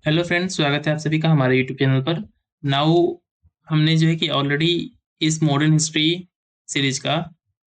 Hello friends, स्वागत है आप सभी का हमारे यूट्यूब चैनल पर। नाउ हमने जो है कि ऑलरेडी इस मॉडर्न हिस्ट्री सीरीज का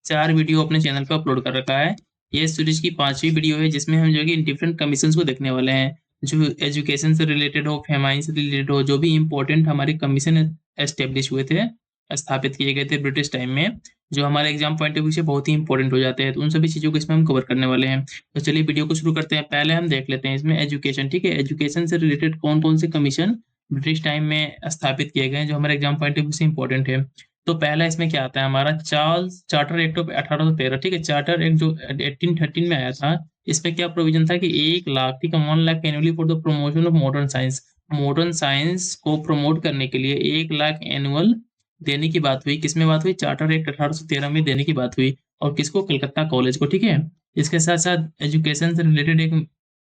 4 वीडियो अपने चैनल पर अपलोड कर रखा है। ये सीरीज की 5वीं वीडियो है जिसमें हम जो है कि डिफरेंट कमीशंस को देखने वाले हैं, जो एजुकेशन से रिलेटेड हो, फेमाइन से रिलेटेड हो, जो भी इम्पोर्टेंट हमारे कमीशन एस्टेब्लिश हुए थे, स्थापित किए गए थे ब्रिटिश टाइम में, जो हमारे एग्जाम पॉइंट ऑफ व्यू से बहुत ही इंपॉर्टेंट हो जाते हैं। तो उन सभी चीज़ों को इसमें हम कवर करने वाले हैं। तो चलिए वीडियो को शुरू करते हैं। पहले हम देख लेते हैं इसमें एजुकेशन। ठीक है, एजुकेशन से रिलेटेड कौन कौन से कमीशन ब्रिटिश टाइम में स्थापित किए गए हैं, जो हमारे एग्जाम पॉइंट ऑफ व्यू से इंपॉर्टेंट है। तो पहला इसमें क्या आता है हमारा, चार्ल्स चार्टर एक्ट ऑफ 1813। ठीक है, चार्टर एक्ट जो 1813 में आया था, इसमें क्या प्रोविजन था कि 1 लाख, ठीक है, 1 lakh annually for the promotion of modern science. Modern science को प्रमोट करने के लिए 1 लाख एनुअल देने की बात हुई। किसमें बात हुई? चार्टर एक्ट 1813 में देने की बात हुई। और किसको? कलकत्ता कॉलेज को। ठीक है, इसके साथ साथ एजुकेशन से रिलेटेड एक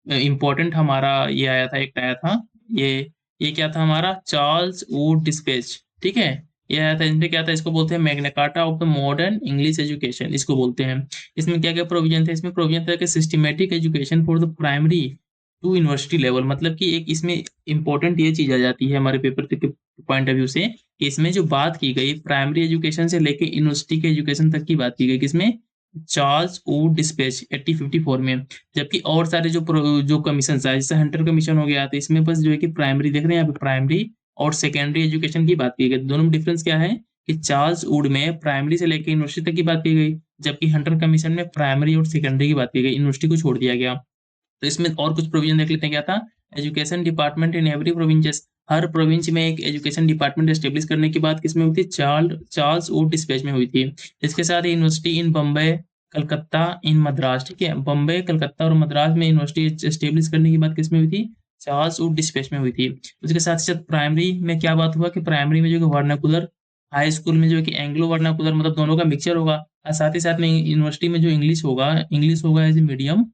इम्पोर्टेंट हमारा ये आया था, एक्ट आया था। ये ये क्या था हमारा? Charles Wood dispatch. ठीक है, ये आया था। इसमें क्या था? इसको बोलते हैं Magna carta of the modern English education, इसको बोलते हैं। इसमें क्या क्या प्रोविजन थे? इसमें प्रोविजन था कि systematic education for the primary to university level. मतलब कि एक इसमें इंपॉर्टेंट ये चीज आ जाती है हमारे पेपर के पॉइंट ऑफ व्यू से, कि इसमें जो बात की गई प्राइमरी एजुकेशन से लेके यूनिवर्सिटी के एजुकेशन तक की बात की गई। किसमें? चार्ल्स वुड डिस्पैच 1854 में। जबकि और सारे जो कमीशन आए, जैसे हंटर कमीशन हो गया, तो इसमें बस जो है कि प्राइमरी देख रहे हैं यहाँ पे, प्राइमरी और सेकेंडरी एजुकेशन की बात की गई। दोनों में डिफरेंस क्या है कि चार्ल्स वुड में प्राइमरी से लेकर यूनिवर्सिटी तक की बात की गई, जबकि हंटर कमीशन में प्राइमरी और सेकेंडरी की बात की गई, यूनिवर्सिटी को छोड़ दिया गया। तो इसमें और कुछ प्रोविजन देख लेते हैं। क्या था? Education department in every provinces. Her province में एक एजुकेशन डिपार्टमेंट एस्टेब्लिश करने की बात किसमें हुई थी? चार्ल्स वुड डिस्पेच में हुई थी। इसके साथ यूनिवर्सिटी इन बम्बई, कलकत्ता, इन मद्रास। ठीक है, बम्बई, कलकत्ता और मद्रास में यूनिवर्सिटी एस्टेब्लिश करने की बात किसमें हुई थी? चार्ल्स वुड डिस्पेच में हुई थी। उसके साथ साथ प्राइमरी में क्या बात हुआ कि प्राइमरी में जो है वर्नाकुलर, हाई स्कूल में जो है कि एंग्लो वर्नाकुलर, मतलब दोनों का मिक्सचर होगा। और साथ ही साथ में यूनिवर्सिटी में जो इंग्लिश होगा as a medium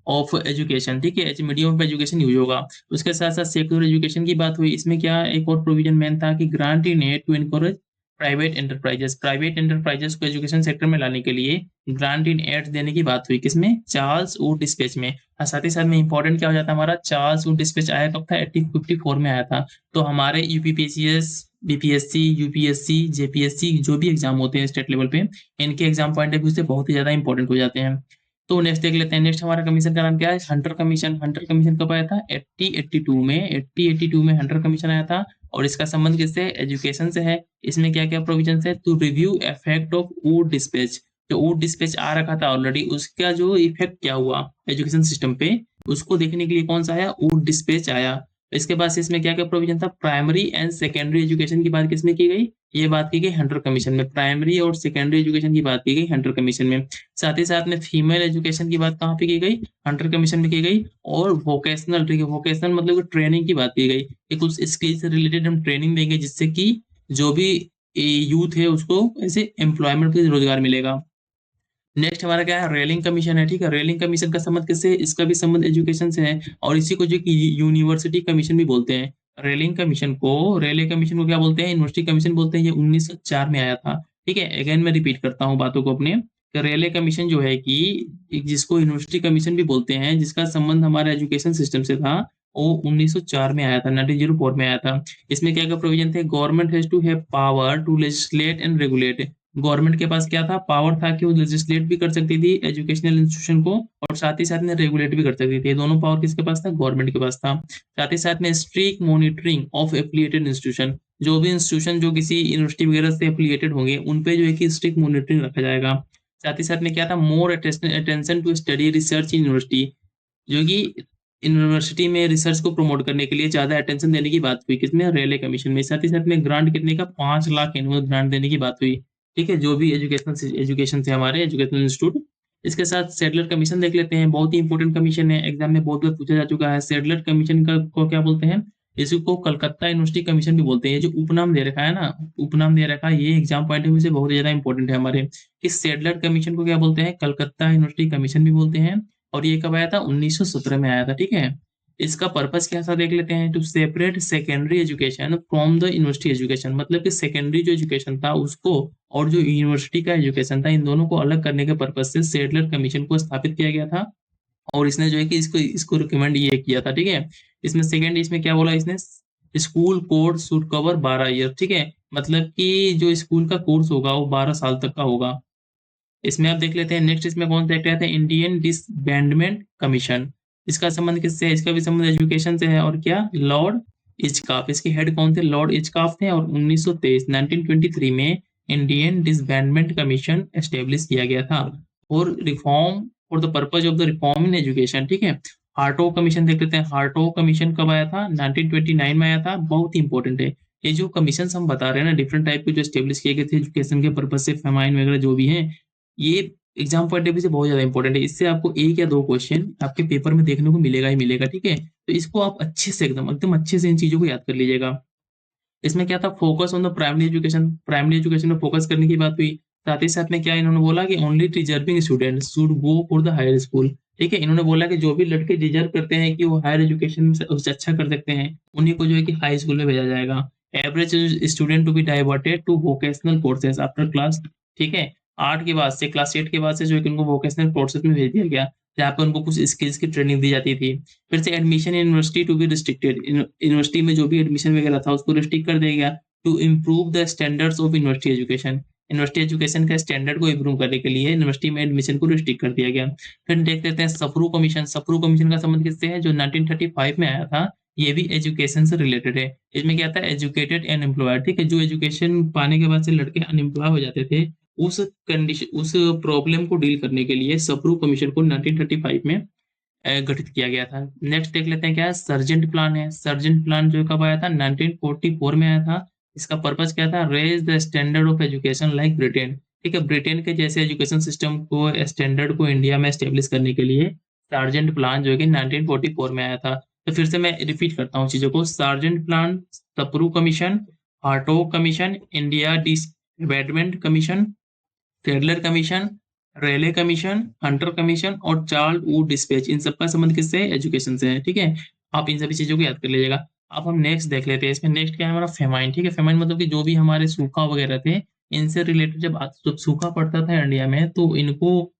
of education. ठीक है, मीडियम ऑफ एजुकेशन यूज होगा। उसके साथ साथ सेक्युलर एजुकेशन की बात हुई। इसमें क्या एक और प्रोविजन मेन था कि grant in aid to encourage private enterprises को एजुकेशन सेक्टर में लाने के लिए ग्रांट इन एड देने की बात हुई। किसमें? चार्ल्स वुड डिस्पेच में। और साथ ही साथ में इंपॉर्टेंट क्या हो जाता है हमारा, चार्ल्स वुड डिस्पेच आया कब था? 1854 में आया था। तो हमारे यूपीपीसीएस, बीपीएससी, यूपीएससी, जेपीएससी जो भी एग्जाम होते हैं स्टेट लेवल पे, इनके एग्जाम पॉइंट ऑफ व्यू से बहुत ही ज्यादा इंपॉर्टेंट हो जाते हैं। तो नेक्स्ट देख लेते हैं। नेक्स्ट हमारा कमीशन का नाम क्या है? Hunter commission. हंटर कमीशन कब आया था? 1882 में। 1882 में हंटर कमीशन आया था। और इसका संबंध किससे? एजुकेशन से है। इसमें क्या क्या प्रोविजन है? To review effect of wood dispatch. जो वुड डिस्पैच आ रखा था ऑलरेडी, उसका जो इफेक्ट क्या हुआ एजुकेशन सिस्टम पे, उसको देखने के लिए कौन सा आया? वुड डिस्पैच आया। इसके बाद से इसमें क्या क्या प्रोविजन था? प्राइमरी एंड सेकेंडरी एजुकेशन की बात किसमें की गई? ये बात की गई हंटर कमीशन में। प्राइमरी और सेकेंडरी एजुकेशन की बात की गई हंटर कमीशन में। साथ ही साथ में फीमेल एजुकेशन की बात कहाँ पे की गई? हंटर कमीशन में की गई। और वोकेशनल, ठीक है, वोकेशनल मतलब ट्रेनिंग की बात की गई कि कुछ स्किल से रिलेटेड हम ट्रेनिंग देंगे, जिससे कि जो भी यूथ है उसको ऐसे एम्प्लॉयमेंट, रोजगार मिलेगा। नेक्स्ट हमारा क्या है? रेलिंग कमीशन है। ठीक है, रेलिंग कमीशन का संबंध किससे है? इसका भी संबंध एजुकेशन से है। और इसी को जो कि यूनिवर्सिटी कमीशन भी बोलते हैं। रेले कमीशन को क्या बोलते हैं? यूनिवर्सिटी कमीशन बोलते हैं। ये 1904 में आया था। ठीक है, अगेन मैं रिपीट करता हूँ बातों को अपने। कि रेले कमीशन जो है कि जिसको यूनिवर्सिटी कमीशन भी बोलते हैं, जिसका संबंध हमारे एजुकेशन सिस्टम से था, वो 1904 में आया था, 1904 में आया था। इसमें क्या क्या प्रोविजन थे? Government has to have power to legislate and regulate. Government के पास क्या था? पावर था कि वो लेजिस्लेट भी कर सकती थी एजुकेशनल इंस्टीट्यूशन को, और साथ ही साथ में रेगुलेट भी कर सकती थी। दोनों पावर किसके पास था? गवर्नमेंट के पास था। साथ ही साथ में strict monitoring of affiliated institution. जो भी इंस्टीट्यूशन जो किसी यूनिवर्सिटी वगैरह से एफिलिएटेड होंगे, उन पे जो है कि स्ट्रिक्ट मॉनिटरिंग रखा जाएगा। साथ ही साथ में क्या था? More attention to study research in university. जो कि यूनिवर्सिटी में रिसर्च को प्रमोट करने के लिए ज्यादा अटेंशन देने की बात हुई। किसमें? रेले कमीशन में। साथ ही साथ में ग्रांट कितने का? 5 लाख एनुअल ग्रांट देने की बात हुई। ठीक है, जो भी एजुकेशन थे हमारे एजुकेशनल इंस्टीट्यूट। इसके साथ सेडलर कमीशन देख लेते हैं। बहुत ही इंपॉर्टेंट कमीशन है, एग्जाम में बहुत बार पूछा जा चुका है। सेडलर कमीशन का को क्या बोलते हैं? इसको कलकत्ता यूनिवर्सिटी कमीशन भी बोलते हैं। ये जो उपनाम दे रखा है ना, उपनाम दे रखा है, ये एग्जाम पॉइंट ऑफ व्यू से बहुत ज्यादा इंपॉर्टेंट है हमारे। इस सेडलर कमीशन को क्या बोलते हैं? कलकत्ता यूनिवर्सिटी कमीशन भी बोलते हैं। और ये कब आया था? 1917 में आया था। ठीक है, इसका पर्पस क्या था देख लेते हैं। To separate secondary education from the university education. मतलब कि सेकेंडरी जो एजुकेशन था उसको, और जो यूनिवर्सिटी का एजुकेशन था, इन दोनों को अलग करने के पर्पस से सेडलर कमीशन को स्थापित किया गया था। और इसने जो है कि इसको इसको रिकमेंड ये किया था। ठीक है, इसमें सेकंड इसमें क्या बोला इसने, school course should cover 12 year, ठीक है, मतलब कि जो स्कूल का कोर्स होगा वो 12 साल तक का होगा। इसमें आप देख लेते हैं नेक्स्ट, इसमें कौन सा एक्ट आता है, इंडियन डिसबैंडमेंट कमीशन। इसका संबंध किससे है, इसका भी संबंध एजुकेशन से है, और क्या, लॉर्ड इचकाफ, इसके हेड कौन थे, लॉर्ड इचकाफ थे, और 1923 में इंडियन डिसबैंडमेंट कमीशन एस्टेब्लिश किया गया था और reform for the purpose of the reform in education, ठीक है। हार्टो कमीशन देख लेते हैं, हार्टो कमीशन कब आया था, 1929 में आया था, बहुत ही इंपॉर्टेंट है। ये जो कमीशन हम बता रहे हैं ना, डिफरेंट टाइप के जो एस्टेब्लिश किए गए थे एजुकेशन के पर्पज से, फेमाइन वगैरह जो भी है, ये एग्जाम पॉइंट ऑफ व्यू से बहुत ज्यादा इंपॉर्टेंट है। इससे आपको एक या दो क्वेश्चन आपके पेपर में देखने को मिलेगा ही मिलेगा, ठीक है। तो इसको आप अच्छे से एकदम एकदम अच्छे से इन चीजों को याद कर लीजिएगा। इसमें क्या था, focus on the primary education, primary education में फोकस करने की बात हुई। साथ ही साथ में क्या इन्होंने बोला कि only deserving student should go for the higher school, ठीक है। इन्होंने बोला कि जो भी लड़के डिजर्व करते हैं कि वो हायर एजुकेशन में उससे अच्छा कर सकते हैं, उन्हीं को जो है कि हाई स्कूल में भेजा जाएगा। Average student to be diverted to vocational courses after class, ठीक है, 8 के बाद से, क्लास 8 के बाद से जो है कि उनको वोकेशनल कोर्सेज में भेज दिया गया, जहाँ पे उनको कुछ स्किल्स की ट्रेनिंग दी जाती थी। फिर से admission in university to be restricted, university में जो भी एडमिशन वगैरह था उसको रिस्ट्रिक्ट कर दिया गया to improve the standards of university education. University education का स्टैंडर्ड को इम्प्रूव करने के लिए यूनिवर्सिटी में एडमिशन को रिस्ट्रिक्ट कर दिया गया। फिर देख लेते हैं सफरू कमीशन, सफरू कमीशन का संबंध किससे है, जो 1935 में आया था, ये भी एजुकेशन से रिलेटेड है। इसमें क्या था, एजुकेटेड एंड एम्प्लॉयड, ठीक है, जो एजुकेशन पाने के बाद से लड़के अनएम्प्लॉय हो जाते थे, उस कंडीशन, उस प्रॉब्लम को डील करने के लिए सफरू कमीशन को 1935 में गठित किया गया था। नेक्स्ट देख लेते हैं क्या है, सर्जेंट प्लान है। सर्जेंट प्लान जो कब आया था, 1944 में आया था। इसका पर्पस क्या था, raise the standard of education like Britain, ठीक है, ब्रिटेन के जैसे एजुकेशन सिस्टम को, स्टैंडर्ड को इंडिया में एस्टेब्लिश करने के लिए सार्जेंट प्लान जो है कि 1944 में आया था। तो फिर से मैं रिपीट करता हूँ चीजों को, sergeant plan, Sapru commission, Hartog commission, India disbandment commission, टेडलर commission, Raleigh commission, Hunter commission और चार्ल्स वुड डिस्पैच, इन सबका संबंध किससे है, एजुकेशन से है, ठीक है। आप इन सभी चीजों को याद कर लीजिएगा। अब हम नेक्स्ट देख लेते हैं, इसमें नेक्स्ट क्या है हमारा, फेमाइन, ठीक है। फेमाइन मतलब कि जो भी हमारे सूखा वगैरह थे, इनसे रिलेटेड जब सूखा पड़ता था इंडिया में, तो इनको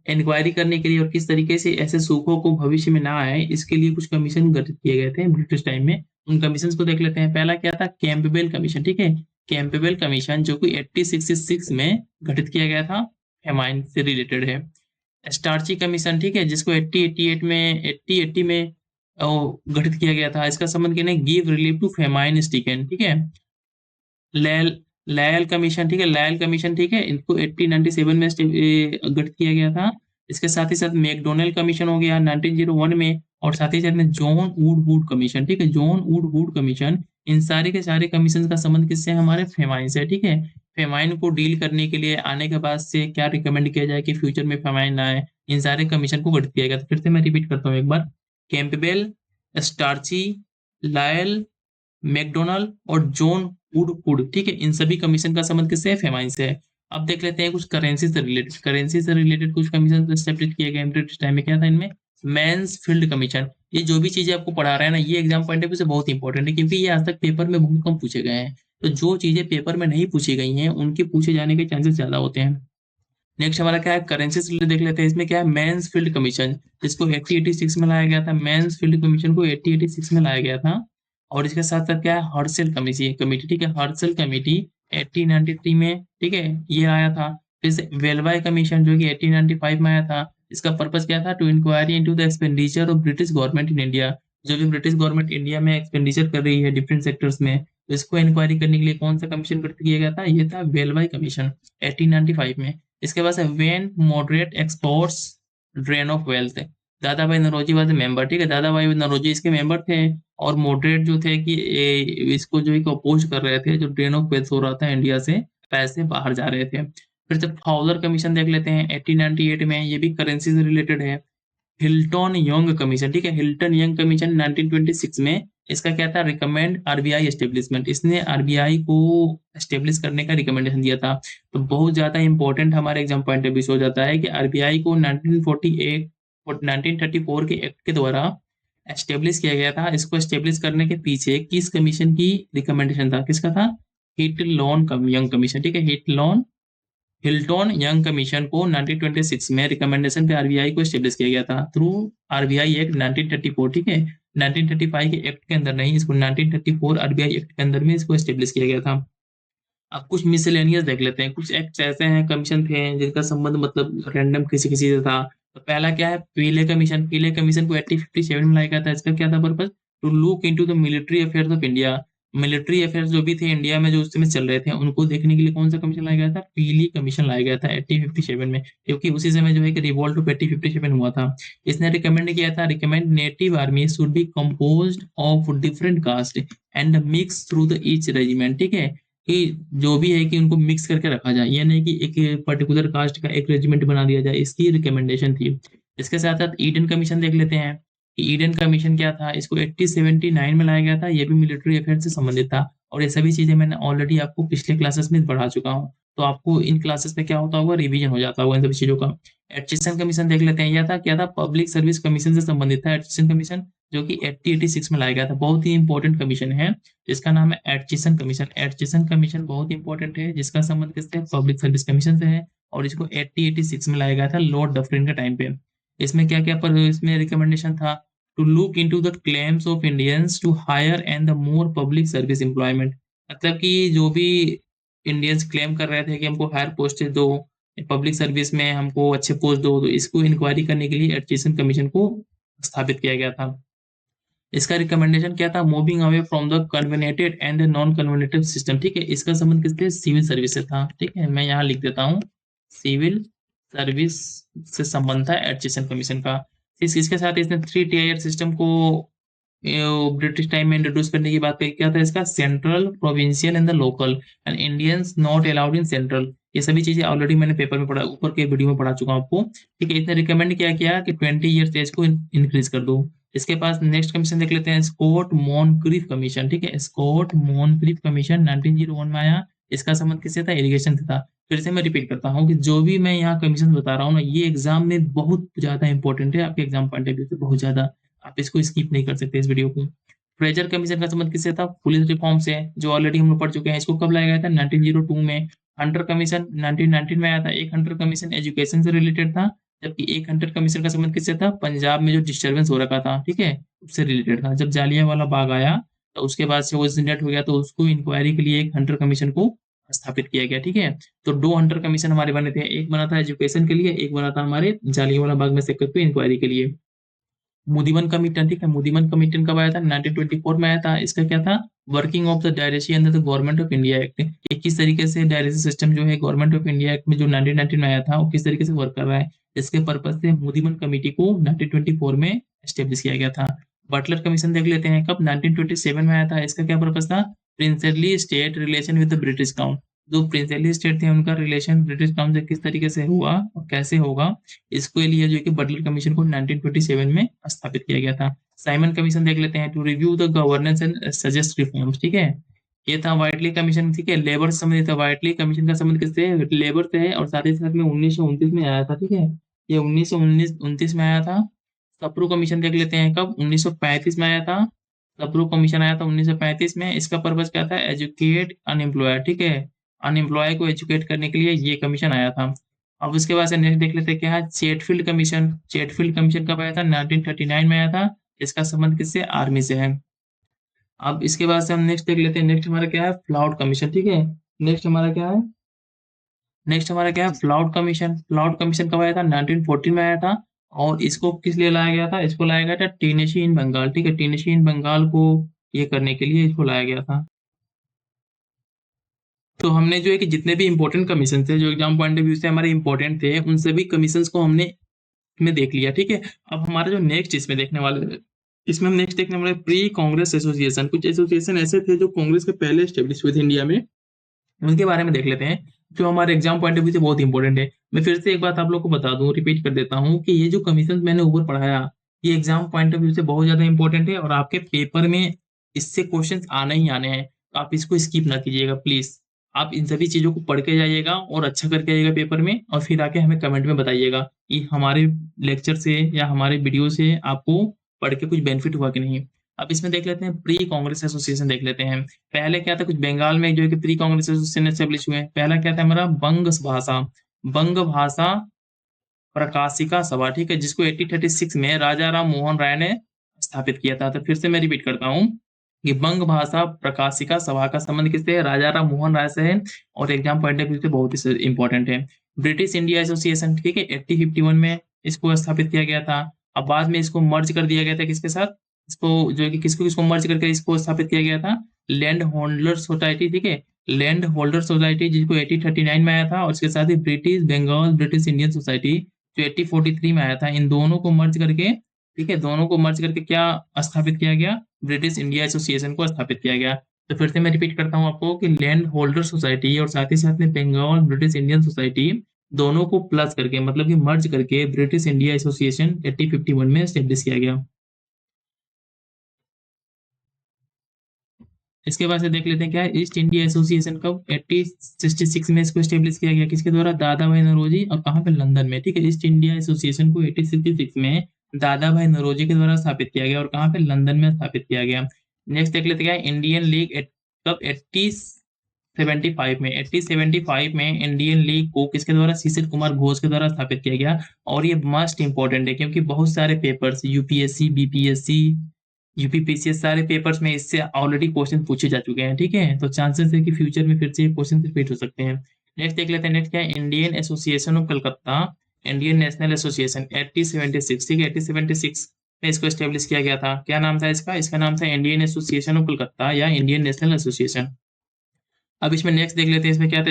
इंक्वायरी करने के लिए और किस तरीके से ऐसे सूखों को भविष्य में ना आए, इसके लिए कुछ कमीशन गठित किए गए थे ब्रिटिश टाइम में। उन कमीशन को देख लेते हैं। पहला क्या था, कैंपबेल कमीशन, ठीक है, कैंपबेल कमीशन जो कि 1866 में गठित किया गया था, फेमाइन से रिलेटेड है। स्टार्ची कमीशन, ठीक है, जिसको 80 में गठित किया गया था। इसका संबंध क्या है, give relief to famine stricken, ठीक है। लैल लायल कमीशन, ठीक है, लायल कमीशन, ठीक है, इनको 1897 में गठित किया गया था। इसके साथ ही साथ मैकडोनल्ड कमीशन हो गया 1901 में, और साथ ही साथ में जॉन वुड कमीशन, ठीक है, जॉन वुड कमीशन। इन सारे के सारे कमीशन का संबंध किससे है, हमारे फेमाइन से, ठीक है। फेमाइन को डील करने के लिए आने के बाद से क्या रिकमेंड किया जाए कि फ्यूचर में फेमाइन ना आए, इन सारे कमीशन को गठित किया गया था। फिर से मैं रिपीट करता हूँ एक बार, कैंपबेल, स्टार्ची, लायल, मैकडोनल्ड और जॉन वुड, ठीक है, इन सभी कमीशन का संबंध किससे है, फेमाइन से है। अब देख लेते हैं कुछ करेंसी से रिलेटेड कुछ कमीशन एस्टेब्लिश किए गए ब्रिटिश टाइम में। क्या था इनमें, मैंस फील्ड कमीशन। ये जो भी चीजें आपको पढ़ा रहे हैं ना, ये एग्जाम पॉइंट ऑफ व्यू से बहुत इंपॉर्टेंट है, क्योंकि ये आज तक पेपर में बहुत कम पूछे गए हैं। तो जो चीजें पेपर में नहीं पूछी गई हैं, उनके पूछे जाने के चांसेस ज्यादा होते हैं। नेक्स्ट हमारा क्या है, करेंसी से देख लेते हैं। इसमें क्या है, मेंस फील्ड कमीशन, जिसको 1886 में लाया गया था, मेंस फील्ड कमीशन को 1886 में लाया गया था। और इसके साथ साथ क्या है, हर्सल कमेटी, ठीक है, हर्सल कमेटी 1893 में, ठीक है, ये आया था। फिर से वेलवाई कमीशन जो कि 1895 में आया था। इसका पर्पस क्या था, to inquiry into the expenditure of British government in India, जो भी ब्रिटिश गवर्नमेंट इंडिया में एक्सपेंडिचर कर रही है डिफरेंट सेक्टर्स में, तो इसको इंक्वायरी करने के लिए कौन सा कमीशन गठित किया गया था, ये था वेलवाई कमीशन 1895 में। इसके बाद when moderate exports drain of wealth, दादा भाई नौरोजी वाज मेंबर, ठीक है, दादा भाई नौरोजी इसके मेंबर थे। और मॉडरेट जो थे कि इसको जो है अपोज कर रहे थे, जो ड्रेन ऑफ वेल्थ हो रहा था इंडिया से, पैसे बाहर जा रहे थे। फिर से फाउलर कमीशन देख लेते हैं 1898 में, ये भी करेंसी से रिलेटेड है। हिल्टन यंग कमीशन, ठीक है, हिल्टन यंग कमीशन 1926 में, इसका क्या था, रिकमेंड आरबीआई एस्टेब्लिशमेंट, इसने आरबीआई को एस्टेब्लिश करने का रिकमेंडेशन दिया था। तो बहुत ज्यादा इंपॉर्टेंट हमारे एग्जाम पॉइंट ऑफ व्यू से हो जाता है कि आरबीआई को 1948 और 1934 के एक्ट के द्वारा एस्टेब्लिश किया गया था। इसको एस्टेब्लिश करने के पीछे किस कमीशन की रिकमेंडेशन था, किसका था, हिटलॉन यंग कमीशन, ठीक है, हिल्टन यंग कमीशन को 1926 में रिकमेंडेशन पे आरबीआई को एस्टेब्लिश किया गया था थ्रू आरबीआई एक्ट 1934, ठीक है। 1935 के एक्ट के अंदर नहीं, इसको 1934 आरबीआई एक्ट के अंदर में इसको एस्टेब्लिश किया गया था। अब कुछ मिसलेनियस देख लेते हैं। कुछ एक्ट ऐसे हैं, कमीशन थे जिनका संबंध मतलब रैंडम किसी किसी से था। तो पहला क्या है, पीले कमीशन। पीले कमीशन को 1857 में लाया गया था। इसका क्या था purpose? To look into the military affairs of India. Military affairs जो भी थे इंडिया में, जो उस समय चल रहे थे, उनको देखने के लिए कौन सा कमीशन लाया गया था? पीली कमीशन लाया गया था 1857 में, क्योंकि उसी समय जो है कि रिवॉल्ट ऑफ 1857 हुआ था। इसने रिकमेंड किया था, recommend native army should be composed of different caste and mix through the each regiment. ठीक है, कि जो भी है कि उनको मिक्स करके रखा जाए, ये नहीं कि एक पर्टिकुलर कास्ट का एक रेजिमेंट बना दिया जाए, इसकी रिकमेंडेशन थी। इसके साथ साथ ईडन कमीशन देख लेते हैं कि ईडन कमीशन क्या था। इसको 1879 में लाया गया था। ये भी मिलिट्री अफेयर से संबंधित था, और ये सभी चीजें मैंने ऑलरेडी आपको पिछले क्लासेस में पढ़ा चुका हूँ। तो आपको इन क्लासेस में क्या होता होगा, रिवीजन हो जाता होगा इन सभी चीजों का। एटचिसन कमीशन देख लेते हैं। यह था क्या था, पब्लिक सर्विस कमीशन से संबंधित था एटचिसन कमीशन, जो कि 1886 में लाया गया था। बहुत ही इंपॉर्टेंट कमीशन है, जिसका नाम है एटचिसन कमीशन। एटचिसन कमीशन बहुत इंपॉर्टेंट है, जिसका संबंध किससे? पब्लिक सर्विस कमीशन से है, और इसको 1886 में लाया गया था लॉर्ड डफरिन के टाइम पे। इसमें क्या क्या पर इसमें रिकमेंडेशन था? To look into the claims of Indians to higher and the more public service employment. मतलब कि जो भी इंडियंस क्लेम कर रहे थे कि हमको हायर पोस्ट दो, पब्लिक सर्विस में हमको अच्छे पोस्ट दो, तो इसको इंक्वायरी करने के लिए एटचिसन कमीशन को स्थापित किया गया था। इसका रिकमेंडेशन क्या था? Moving away from the covenanted and non covenanted system. ठीक है, इसका संबंध किससे? सिविल सर्विस से था। ठीक है, मैं यहाँ लिख देता हूँ, सिविल सर्विस से संबंध था एडमिशन कमीशन का। इसके साथ इसने 3 टायर सिस्टम को ब्रिटिश टाइम में इंट्रोड्यूस करने की बात कही। क्या था इसका? Central, provincial and the local, and Indians not allowed in central. ये सभी चीजें ऑलरेडी मैंने पेपर में पढ़ा, ऊपर के वीडियो में पढ़ा चुका हूँ आपको। ठीक है, इसने रिकमेंड क्या किया कि 20 ईयर्स एज को इंक्रीज कर दो। इसके पास नेक्स्ट कमीशन देख लेते हैं, स्कॉट मॉनक्रीफ कमीशन। ठीक है, स्कॉट मॉनक्रीफ कमीशन 1901 में आया। इसका संबंध किससे था? इरिगेशन से था। फिर से मैं रिपीट करता हूँ कि जो भी मैं यहाँ कमीशन बता रहा हूँ ना, ये एग्जाम में बहुत ज्यादा इंपॉर्टेंट है, आपके एग्जाम पॉइंट ऑफ व्यू से बहुत ज्यादा। आप इसको स्किप नहीं कर सकते इस वीडियो को। फ्रेजर कमीशन का संबंध किससे था? पुलिस रिफॉर्म से, जो ऑलरेडी हम लोग पढ़ चुके हैं। इसको कब लाया गया था? 1902 में। हंटर कमीशन 1919 में आया था। एक हंटर कमीशन एजुकेशन से रिलेटेड था, जबकि एक हंटर कमीशन का संबंध किससे था? पंजाब में जो डिस्टर्बेंस हो रखा था, ठीक है, उससे रिलेटेड था। जब जालियांवाला बाग आया, तो उसके बाद से वो इंसिडेंट हो गया, तो उसको इंक्वायरी के लिए एक हंटर कमीशन को स्थापित किया गया। ठीक है, तो 2 हंटर कमीशन हमारे बने थे, एक बना था एजुकेशन के लिए, एक बना था हमारे जालियांवाला बाग में से इंक्वायरी के लिए। मुदिमन कमीशन, ठीक है, मुदिमन कमीशन कब आया था? 1924 में आया था। इसका क्या था? Working of the dyarchy under the Government of India Act. ये किस तरीके से डायरेसी सिस्टम जो है गवर्नमेंट ऑफ इंडिया एक्ट में जो 1919 में आया था, वो किस तरीके से वर्क कर रहा है, इसके पर्पज से मुदिमन कमेटी को 1924 में एस्टेब्लिश किया गया था। बटलर कमीशन देख लेते हैं, कब? 1927 में आया था। इसका क्या पर्पज था? Princely state relation with the British crown. जो प्रिंसली स्टेट थे, उनका रिलेशन ब्रिटिश क्राउन से किस तरीके से हुआ और कैसे होगा, इसके लिए जो है कि बटलर कमीशन को 1927 में स्थापित किया गया था। साइमन कमीशन देख लेते हैं, to review the governance and suggest reforms. ठीक है, ये था व्हाइटली कमीशन। ठीक है, लेबर से संबंधित था। व्हाइटली कमीशन का संबंध किससे है? लेबर से है, और साथ ही साथ में 1929 में आया था। ठीक है, ये 1929 में आया था। सप्रू कमीशन देख लेते हैं, कब? 1935 में आया था। सप्रू कमीशन आया था 1935 में। इसका पर्पज क्या था? Educate unemployed. ठीक है, अनएम्प्लॉय को एजुकेट करने के लिए ये कमीशन आया था। अब उसके बाद से नेक्स्ट देख लेते हैं क्या है, चेटफील्ड कमीशन। चेटफील्ड कमीशन कब आया था? 1939 में आया था। इसका संबंध किससे? आर्मी से है। अब इसके बाद से हम नेक्स्ट देख लेते हैं, नेक्स्ट हमारा क्या है? फ्लाउड कमीशन। ठीक है, नेक्स्ट हमारा क्या है? नेक्स्ट हमारा क्या है? फ्लाउड कमीशन। फ्लाउड कमीशन कब आया था? 1914 में आया था। और इसको किस लिए लाया गया था? इसको लाया गया था टीनेशी इन बंगाल। ठीक है, टीनेशी इन बंगाल को ये करने के लिए इसको लाया गया था। तो हमने जो है कि जितने भी इंपॉर्टेंट कमीशन थे, जो एग्जाम पॉइंट ऑफ व्यू से हमारे इंपॉर्टेंट थे, उन सभी कमीशन को हमने में देख लिया। ठीक है, अब हमारा जो नेक्स्ट इसमें देखने वाले, इसमें हम नेक्स्ट देखने वाले प्री कांग्रेस एसोसिएशन। कुछ एसोसिएशन ऐसे थे जो कांग्रेस के पहले स्टेब्लिश हुए थे इंडिया में, उनके बारे में देख लेते हैं, जो हमारे एग्जाम पॉइंट ऑफ व्यू से बहुत इंपॉर्टेंट है। मैं फिर से एक बात आप लोग को बता दूं, रिपीट कर देता हूँ कि ये जो कमीशन मैंने ऊपर पढ़ाया, ये एग्जाम पॉइंट ऑफ व्यू से बहुत ज्यादा इंपॉर्टेंट है, और आपके पेपर में इससे क्वेश्चन आने ही आने हैं। तो आप इसको स्किप ना कीजिएगा प्लीज। आप इन सभी चीजों को पढ़ के जाइएगा और अच्छा करके आइएगा पेपर में, और फिर आके हमें कमेंट में बताइएगा कि हमारे लेक्चर से या हमारे वीडियो से आपको पढ़ के कुछ बेनिफिट हुआ कि नहीं। अब इसमें देख लेते हैं, प्री कांग्रेस एसोसिएशन देख लेते हैं। पहले क्या था, कुछ बंगाल में जो है कि प्री कांग्रेस एसोसिएशन एस्टेब्लिश हुए हैं। पहला क्या था हमारा? बंग भाषा प्रकाशिका सभा। ठीक है, जिसको 1836 में राजा राम मोहन राय ने स्थापित किया था। तो फिर से मैं रिपीट करता हूँ कि बंग भाषा प्रकाशिका सभा का संबंध किससे है? राजा राम मोहन राय से है, और एग्जाम पॉइंट ऑफ व्यू से बहुत ही इंपॉर्टेंट है। ब्रिटिश इंडिया एसोसिएशन, ठीक है, 1851 में इसको स्थापित किया गया था। अब बाद में इसको मर्ज कर दिया गया था किसके साथ? इसको जो है कि किसको किसको मर्ज करके इसको स्थापित किया गया था? लैंड होल्डर सोसाइटी, ठीक है, लैंड होल्डर सोसाइटी, जिसको 1839 में आया था, और इसके साथ ही British Bengal British Indian society जो 1843 में आया था। इन दोनों को मर्ज करके, ठीक है, दोनों को मर्ज करके क्या स्थापित किया गया? ब्रिटिश इंडिया एसोसिएशन को स्थापित किया गया। तो फिर से मैं रिपीट करता हूँ आपको कि लैंड होल्डर सोसाइटी और साथ ही साथ में बंगाल ब्रिटिश इंडियन सोसाइटी, दोनों को प्लस करके मतलब कि मर्ज करके ब्रिटिश इंडिया एसोसिएशन 1851 में स्टेब्लिश किया गया। इसके बाद से देख लेते हैं क्या है ईस्ट इंडिया एसोसिएशन कब 1866 में इसको स्टेब्लिश किया गया, किसके द्वारा? दादा भाई नौरोजी, और कहाँ पे? लंदन में, ठीक है। ईस्ट इंडिया एसोसिएशन को 1866 में दादा भाई नौरोजी के द्वारा स्थापित किया गया, और कहाँ पे? लंदन में स्थापित किया गया। नेक्स्ट देख लेते हैं इंडियन लीग कब 1875 में 1875 में इंडियन लीग को किसके द्वारा? शिशिर कुमार घोष के द्वारा स्थापित किया गया। और ये मस्ट इंपॉर्टेंट है क्योंकि बहुत सारे पेपर्स यूपीएससी बीपीएससी यूपीपीसीएस सारे पेपर्स में इससे ऑलरेडी क्वेश्चन पूछे जा चुके हैं, ठीक है। तो चांसेस है कि फ्यूचर में फिर से क्वेश्चन रिपीट हो सकते हैं। नेक्स्ट देख लेते हैं, नेक्स्ट क्या है? Indian association of Calcutta, Indian national association 1876, ठीक है, 1876 में इसको स्टेब्लिश किया गया था। क्या नाम था इसका? इसका नाम था इंडियन एसोसिएशन ऑफ कलकत्ता या इंडियन नेशनल एसोसिएशन। अब इसमें नेक्स्ट देख लेते हैं, इसमें क्या था?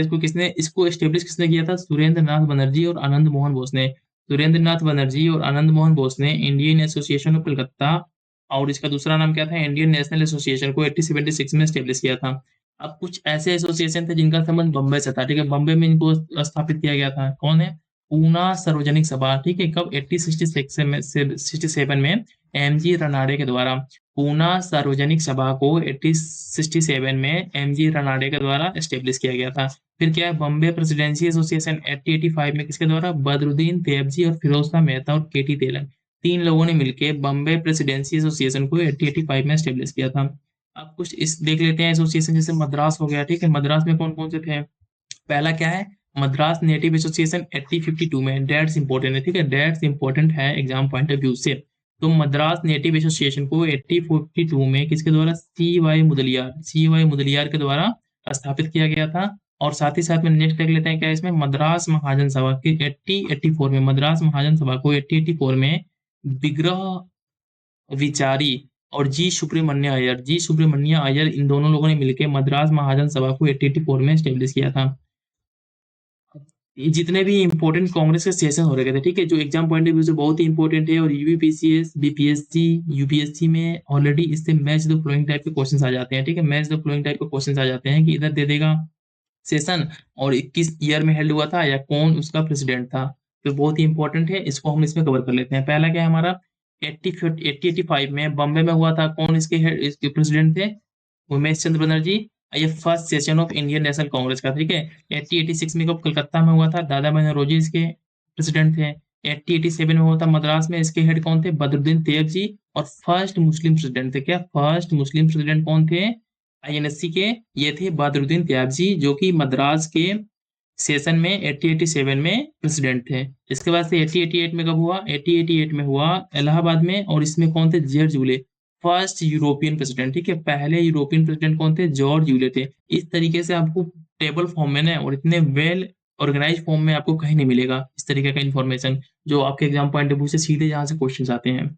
इसको एस्टेब्लिश किसने किया था? सुरेंद्र नाथ बनर्जी और आनंद मोहन बोस ने। सुरेंद्र नाथ बनर्जी और आनंद मोहन बोस ने इंडियन एसोसिएशन ऑफ कलकत्ता, और इसका दूसरा नाम क्या था? इंडियन नेशनल एसोसिएशन को 1876 में एस्टेब्लिश किया था। अब कुछ ऐसे एसोसिएशन थे जिनका संबंध बम्बई से था, ठीक है, बम्बई में इनको स्थापित किया गया था। कौन है? पूना सार्वजनिक सभा, ठीक है, कब? 1866 में 67 में एम जी रनाडे के द्वारा। पूना सार्वजनिक सभा को 1867 में एम जी रनाडे के द्वारा एस्टेब्लिश किया गया था। फिर क्या है? बॉम्बे प्रेसिडेंसी एसोसिएशन 1885 में किसके द्वारा? बदरुद्दीन तैयबजी और फिरोज शाह मेहता और केटी तेलंग, तीन लोगों ने मिलकर बॉम्बे प्रेसिडेंसी एसोसिएशन को 1885 में एस्टेब्लिश किया था। अब कुछ इस देख लेते हैं एसोसिएशन, जैसे मद्रास हो गया, ठीक है, मद्रास में कौन कौन से थे? पहला क्या है? मद्रास नेटिव एसोसिएशन 1852 में, डेट्स इंपॉर्टेंट है, ठीक है, डेट्स इंपॉर्टेंट है एग्जाम पॉइंट ऑफ व्यू से। तो मद्रास नेटिव एसोसिएशन को 1842 में किसके द्वारा? सी वाई मुदलियार के द्वारा स्थापित किया गया था। और साथ ही साथ में नेक्स्ट देख लेते हैं क्या है इसमें? मद्रास महाजन सभा की 1884 में, मद्रास महाजन सभा को 1884 में विग्रह विचारी और जी सुब्रमण्य अय्यर, इन दोनों लोगों ने मिलकर मद्रास महाजन सभा को 1884 में स्टेब्लिश किया था। ये जितने भी इंपॉर्टेंट कांग्रेस के सेशन हो रहे थे, ठीक है, जो एग्जाम पॉइंट ऑफ व्यू से बहुत ही इंपॉर्टेंट है, और यूपीपीसीएस बीपीएससी यूपीएससी में ऑलरेडी इससे मैच द फ्लोइंग टाइप के क्वेश्चंस आ जाते हैं, ठीक है, मैच द फ्लोइंग टाइप के क्वेश्चंस आ जाते हैं कि इधर दे देगा सेशन और 21 ईयर में हेल्ड हुआ था या कौन उसका प्रेसिडेंट था। तो बहुत ही इंपॉर्टेंट है, इसको हम इसमें कवर कर लेते हैं। पहला क्या है हमारा? 1885 में बॉम्बे में हुआ था, कौन इसके प्रेसिडेंट थे? उमेश चंद्र बनर्जी। ये first session of Indian national Congress का, ठीक है। 1886 में कब? कलकत्ता में हुआ था, दादा भाई नौरोजी इसके प्रेसिडेंट थे। 1887 में हुआ था मद्रास में, इसके हेड कौन थे? बदरुद्दीन तैयब जी। और फर्स्ट मुस्लिम प्रेसिडेंट थे, क्या फर्स्ट मुस्लिम प्रेसिडेंट कौन थे आईएनएससी के? ये थे बदरुद्दीन तैयब जी, जो कि मद्रास के सेशन में 1887 में प्रेसिडेंट थे। इसके बाद से 1888 में कब हुआ? 1888 में हुआ इलाहाबाद में, और इसमें कौन थे? George Yule, first European president, ठीक है, पहले यूरोपियन प्रेसिडेंट कौन थे? जॉर्ज यूले थे। इस तरीके से आपको टेबल फॉर्म में ना, और इतने वेल ऑर्गेनाइज फॉर्म में आपको कहीं नहीं मिलेगा इस तरीके का इन्फॉर्मेशन, जो आपके एग्जाम पॉइंट ऑफ व्यू से सीधे जहाँ से क्वेश्चन आते हैं।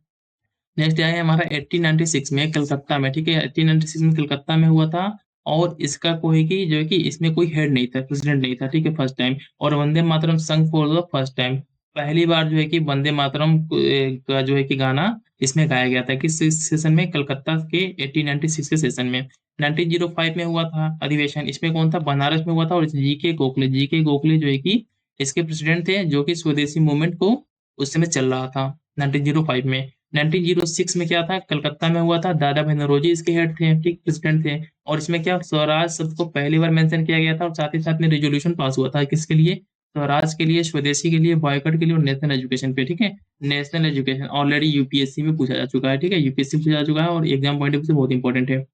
नेक्स्ट आया है हमारा 1896 में कलकत्ता में, ठीक है, 1896 में कलकत्ता में हुआ था। और इसका कोई की जो है कि इसमें कोई हेड नहीं था, प्रेसिडेंट नहीं था, ठीक है, फर्स्ट टाइम। और वंदे मातरम संग फॉर द फर्स्ट टाइम, पहली बार जो है कि वंदे मातरम का जो है कि गाना इसमें गाया गया था, किस सेशन में? कलकत्ता के 1896 के सेशन में। 1905 में हुआ था अधिवेशन, इसमें कौन था? बनारस में हुआ था, और जी के गोखले जो है कि इसके प्रेसिडेंट थे, जो कि स्वदेशी मूवमेंट को उस समय चल रहा था 1905 में। 1906 में क्या था? कलकत्ता में हुआ था, दादा भाई नौरोजी इसके हेड थे, ठीक, प्रेसिडेंट थे। और इसमें क्या स्वराज शब्द को पहली बार मेंशन किया गया था, और साथ ही साथ में रेजोल्यूशन पास हुआ था, किसके लिए? स्वराज के लिए, स्वदेशी के लिए, बॉयकॉट के लिए, और नेशनल एजुकेशन पे, ठीक है। नेशनल एजुकेशन ऑलरेडी यूपीएससी में पूछा जा चुका है, ठीक है, यूपीएससी में पूछा जा चुका है, और एग्जाम पॉइंट ऑफ व्यू से बहुत इंपॉर्टेंट है।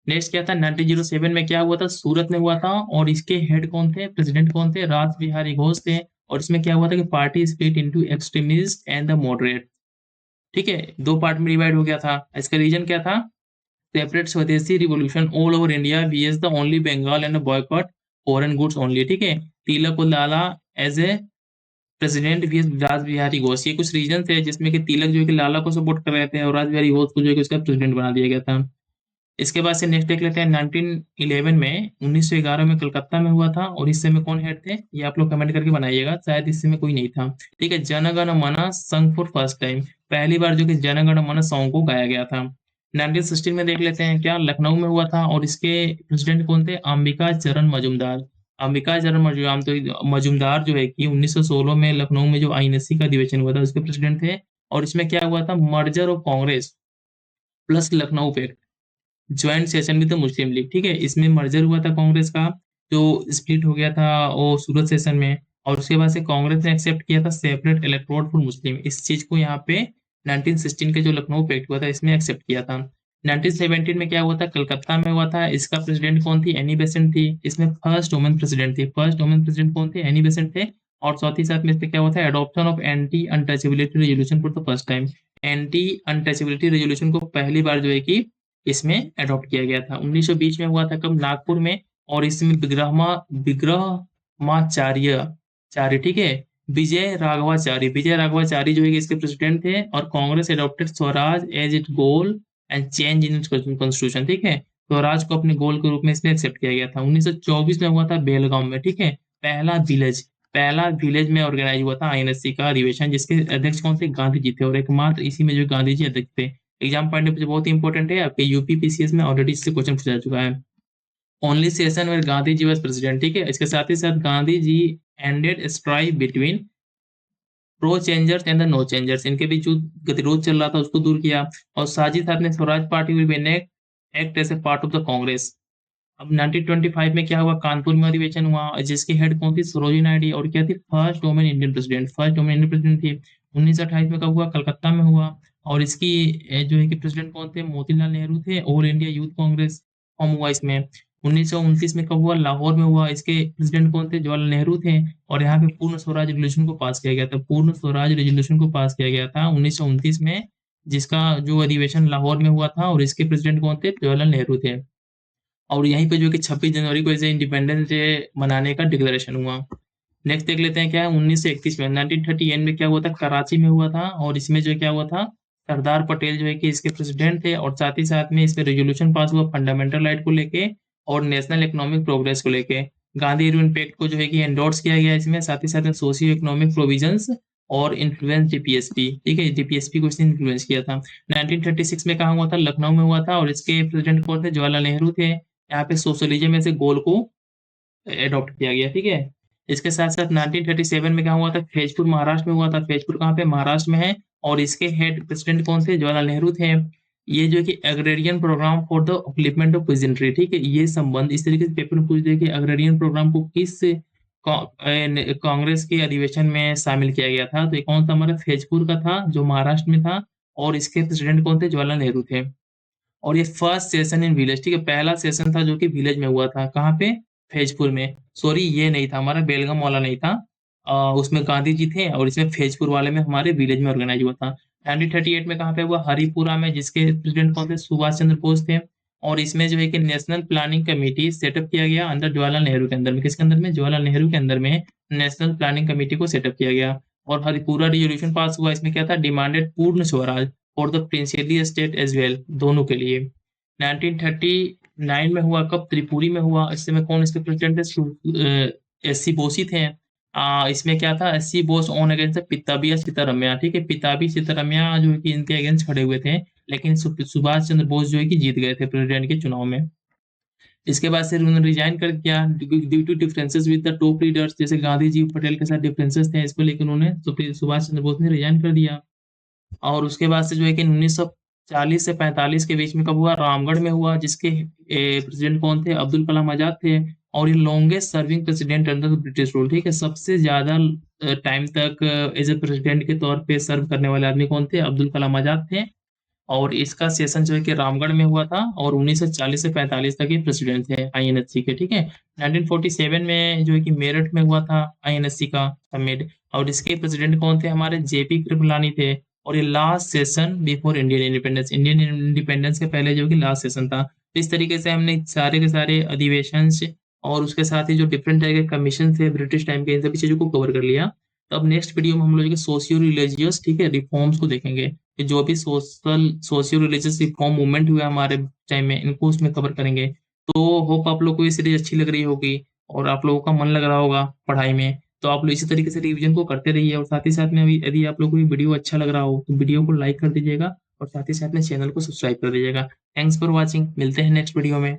नेक्स्ट क्या था? 1907 में क्या हुआ था? सूरत में हुआ था, और इसके हेड कौन थे? प्रेसिडेंट कौन थे? राज बिहारी घोष थे। और इसमें क्या हुआ था कि party split into extremist and the moderate, ठीक है, 2 पार्ट में डिवाइड हो गया था। इसका रीजन क्या था? Separate swadeshi revolution all over India VS the only Bengal and boycott foreign goods only. ठीक है, तिलक को डाला as a president VS Raj Bihari Ghosh. ये कुछ रीजन थे जिसमें कि तिलक जो है कि लाला को सपोर्ट कर रहे थे और राज बिहारी घोष को जो है कि उसका प्रेसिडेंट बना दिया गया था। इसके बाद से नेक्स्ट देख लेते हैं 1911 में 1911 में कलकत्ता में हुआ था। और इस समय कौन हेड थे ये आप लोग कमेंट करके बनाइएगा, शायद इस समय कोई नहीं था। ठीक है, जन गण मन संग फॉर फर्स्ट टाइम, पहली बार जो कि जन गण मन सॉन्ग को गाया गया था। 1916 में देख लेते हैं क्या लखनऊ में हुआ था। और इसके प्रेसिडेंट कौन थे? अंबिका चरण मजूमदार। अंबिका चरण मजूमदार जो है कि 1916 में लखनऊ में जो आईएनएससी का अधिवेशन हुआ था उसके प्रेसिडेंट थे। और इसमें क्या हुआ था? Merger of Congress plus Lucknow पे joint session with the Muslim League. ठीक है, इसमें मर्जर हुआ था कांग्रेस का, जो स्प्लिट हो गया था वो सूरत सेशन में। और उसके बाद से कांग्रेस ने एक्सेप्ट किया था सेपरेट इलेक्टोरेट फॉर मुस्लिम। इस चीज को यहाँ पे 1916 के जो लखनऊ पैक्ट हुआ था इसमें एक्सेप्ट किया था। 1917 में क्या हुआ था? कलकत्ता में हुआ था। इसका प्रेसिडेंट कौन थी? एनी बेसेंट थी। इसमें फर्स्ट वुमेन प्रेसिडेंट थी। फर्स्ट वुमेन प्रेसिडेंट कौन थे? एनी बेसेंट थे। और साथ ही साथ में इसमें क्या हुआ था? Adoption of anti untouchability resolution for the first time. Anti untouchability resolution को पहली बार जो है कि इसमें अडॉप्ट किया गया था। 1920 में हुआ था कब? नागपुर में। और इसमें विग्रहमाचार्य चार्य, ठीक है, विजय राघवाचारी जो है कि इसके प्रेसिडेंट थे। और Congress adopted swaraj as it goal and change in its constitution. ठीक है, स्वराज को अपने गोल के रूप में इसमें एक्सेप्ट किया गया था। 1924 में हुआ था बेलगांव में। ठीक है, पहला विलेज में ऑर्गेनाइज हुआ था आईएनएससी का अधिवेशन, जिसके अध्यक्ष कौन थे? गांधी जी थे। और एकमात्र इसी में जो गांधी जी अध्यक्ष थे। एग्जाम पॉइंट ऑफ बहुत इंपॉर्टेंट है, आपके यूपी पीसीएस में ऑलरेडी इससे क्वेश्चन पूछा जा चुका है। Only session where Gandhi ji was president. ठीक है, इसके साथ ही साथ Gandhi ji ended strike between pro changers and the no changers, इनके बीच जो गतिरोध चल रहा था उसको दूर किया। और साथ ही साथ में Swaraj party will be act as a part of the Congress. अब 1925 में क्या हुआ? कानपुर में अधिवेशन हुआ, जिसकी हेड कौन थी? सरोजिनी नायडू। और क्या थी? फर्स्ट वुमेन इंडियन प्रेसिडेंट थी। 1928 में कब हुआ? कलकत्ता में हुआ। और इसकी जो है कि प्रेसिडेंट कौन थे? मोतीलाल नेहरू थे। All India youth Congress form हुआ इसमें। 1929 में कब हुआ? लाहौर में हुआ। इसके प्रेसिडेंट कौन थे? जवाहरलाल नेहरू थे। और यहाँ पे पूर्ण स्वराज रेजोल्यूशन को पास किया गया था। पूर्ण स्वराज रेजोल्यूशन को पास किया गया था 1929 में, जिसका जो अधिवेशन लाहौर में हुआ था। और इसके प्रेसिडेंट कौन थे? जवाहरलाल नेहरू थे। और यहीं पे जो कि 26 जनवरी को ऐसे इंडिपेंडेंस डे मनाने का डिक्लेरेशन हुआ। नेक्स्ट देख लेते हैं क्या है 1931 में 1938 में क्या हुआ था? कराची में हुआ था। और इसमें जो क्या हुआ था? सरदार पटेल जो है कि इसके प्रेसिडेंट थे। और साथ ही साथ में इसमें रेजोल्यूशन पास हुआ फंडामेंटल राइट को लेके और नेशनल इकोनॉमिक प्रोग्रेस को लेके। गांधी इरविन पैक्ट को जो है कि एंडोर्स किया गया इसमें। साथ ही साथ में सोशियो इकोनॉमिक प्रोविजंस और इन्फ्लुएंस डीपीएसपी। ठीक है, डीपीएसपी को इसने इन्फ्लुएंस किया था। 1936 में कहा हुआ था? लखनऊ में हुआ था। और इसके प्रेसिडेंट कौन थे? जवाहरलाल नेहरू थे। यहाँ पे सोशलिज्म में से गोल को एडॉप्ट किया गया। ठीक है, इसके साथ साथ 1937 में क्या हुआ था? फैजपुर महाराष्ट्र में हुआ था। फैजपुर कहाँ पे? महाराष्ट्र में है। और इसके हेड प्रेसिडेंट कौन थे? जवाहरलाल नेहरू थे। ये जो है कि agrarian programme for the upliftment of peasantry. ठीक है, ये संबंध इस तरीके से पेपर में पूछ दिया कि एग्रेरियन प्रोग्राम को किस कांग्रेस के अधिवेशन में शामिल किया गया था। तो ये कौन सा? हमारा फैजपुर का था जो महाराष्ट्र में था। और इसके प्रेसिडेंट कौन थे? जवाहरलाल नेहरू थे। और ये फर्स्ट सेशन इन विलेज। ठीक है, पहला सेशन था जो कि विलेज में हुआ था। कहाँ पे? फैजपुर में। सॉरी, ये नहीं था हमारा बेलगाम वाला नहीं था। उसमें गांधी जी थे। और इसमें फैजपुर वाले में हमारे विलेज में ऑर्गेनाइज हुआ था। 1938 में कहाँ पे हुआ? हरिपुरा में, जिसके प्रेसिडेंट कौन थे? सुभाष चंद्र बोस थे। और इसमें जो है कि नेशनल प्लानिंग कमेटी सेटअप किया गया अंदर जवाहरलाल नेहरू के अंदर में। किसके अंदर में? जवाहरलाल नेहरू के अंदर में नेशनल प्लानिंग कमेटी को सेटअप किया गया। और हरिपुरा रिजोल्यूशन पास हुआ। इसमें क्या था? Demanded purna swaraj for the princely state as well, दोनों के लिए। 1939 में हुआ कब? त्रिपुरी में हुआ। इस समय कौन इसके प्रेसिडेंट थे? एस सी बोस ही थे। इसमें क्या था? S C Bose on against Pattabhi Sitaramayya. ठीक है, पिताबी सीतारमैया जो है कि इनके अगेंस्ट खड़े हुए थे। लेकिन सुभाष चंद्र बोस जो है कि जीत गए थे प्रेसिडेंट के चुनाव में। इसके बाद से उन्होंने रिजाइन कर दिया due to differences with the top leaders. जैसे गांधी जी पटेल के साथ डिफरेंसेस थे, इसको लेकर उन्होंने तो फिर सुभाष चंद्र बोस ने रिजाइन कर दिया। और उसके बाद से जो है कि 1940 से 45 के बीच में कब हुआ? रामगढ़ में हुआ, जिसके प्रेसिडेंट कौन थे? अब्दुल कलाम आजाद थे। और ये longest serving president under the British rule. ठीक है, सबसे ज्यादा टाइम तक एज ए प्रेसिडेंट के तौर पे सर्व करने वाले आदमी कौन थे? अब्दुल कलाम आजाद थे। और इसका सेशन जो है कि रामगढ़ में हुआ था। और 1940 से 45 तक ये प्रेसिडेंट थे आईएनएससी के। ठीक है, 1947 में जो है कि मेरठ में हुआ था आईएनएससी का समिट। और इसके प्रेसिडेंट कौन थे? हमारे जेपी कृपलानी थे। और ये last session before Indian independence, Indian independence के पहले जो कि लास्ट सेशन था। तो इस तरीके से हमने सारे के सारे अधिवेशन और उसके साथ ही जो डिफरेंट टाइप के कमीशन थे ब्रिटिश टाइम के, इन सभी चीज़ों को कवर कर लिया। तो अब नेक्स्ट वीडियो में हम लोग सोशियो रिलीजियस, ठीक है, रिफॉर्म्स को देखेंगे कि जो भी सोशियो रिलीजियस रिफॉर्म मूवमेंट हुआ हमारे टाइम में, इनको उसमें कवर करेंगे। तो होप आप लोग को ये सीरीज अच्छी लग रही होगी और आप लोगों का मन लग रहा होगा पढ़ाई में। तो आप लोग इसी तरीके से रिवीजन को करते रहिए, और साथ ही साथ में अभी यदि आप लोग को ये वीडियो अच्छा लग रहा हो तो वीडियो को लाइक कर दीजिएगा और साथ ही साथ में चैनल को सब्सक्राइब कर दीजिएगा। थैंक्स फॉर वॉचिंग, मिलते हैं नेक्स्ट वीडियो में।